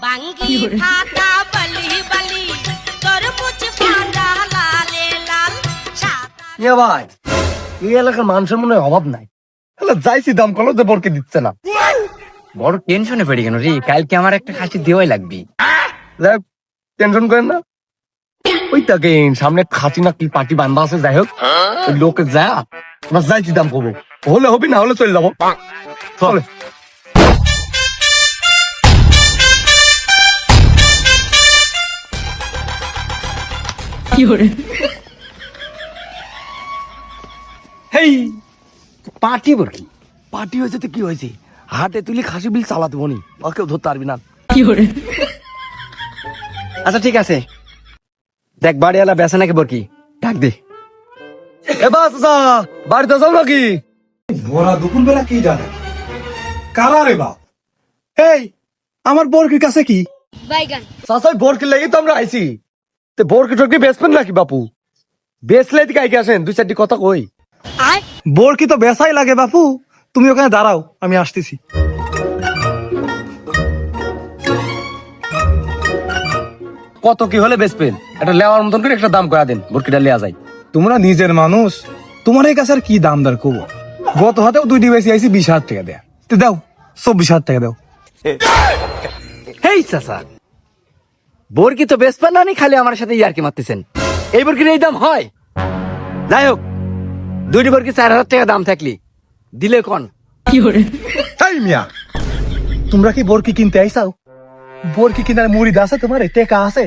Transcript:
বাঙ্গি ফাটা বলি বলি তরমুজ ফাটা লালে লাল ইয়ে ভাই, এই এলাকার মানুষের মনে হয় অভাব নাই। যাইছি দাম করলো যে বরকে দিচ্ছে না। বড় টেনশনে পড়ে কেন রে? কালকে আমার একটা খাসি দেওয়াই লাগবে। টেনশন করেন না, ওই তাকে সামনে খাঁচি না কি পার্টি বান্ধা আছে, যাই হোক ওই লোকে যা আমরা যাইছি দাম করবো, হলে হবি না হলে চলে যাবো। চলে হেই পার্টি বরকি পার্টি হয়েছে তো কি হয়েছে, হাটে তুলি খাসি বিল চালাতে বনি, ওকেও ধরতে পারবি না। আচ্ছা ঠিক আছে, দেখ বাড়িওয়ালা বেসা নাকি বরকি, ডাক দে। এ বাস বাড়িতে যাও নাকি? ভোরা দুপুর বেলা কি জানে কারা রে বাপ? এই আমার বরকির কাছে কি? বাইগান চাচাই বরকে লেগে তো আমরা আইছি, তো বরকে টরকে বেচবেন নাকি বাপু? বেচলে কাইকে আসেন, দুই চারটি কথা কই। আয় বরকি তো বেসাই লাগে বাপু, তুমি ওখানে দাঁড়াও, আমি আসতেছি। কত কি হলে বেচবেন? একটা লেওয়ার মতন করে একটা দাম করা দেন, বরকিটা লেয়া যায়। তোমরা নিজের মানুষ, তোমার এই কাছে আর কি দাম দর করবো? গত হাতেও 2টি বেশি আইছি, 20,000 টাকা দেয়া, তো দাও 24,000 টাকা দাও। হেই চাচা, বরকি তো বেশ পান না, খালি আমার সাথে ইয়ারকি মারতেছেন। এই বরকির এই দাম হয়? যাই হোক, 2টি বরকি 4,000 টাকা দাম থাকলি দিলে কোন? তাই মিয়া, তোমরা কি বরকি কিনতে আইসাও? বরকি কিনার মুড়ি আছে তোমার, টেকা আছে?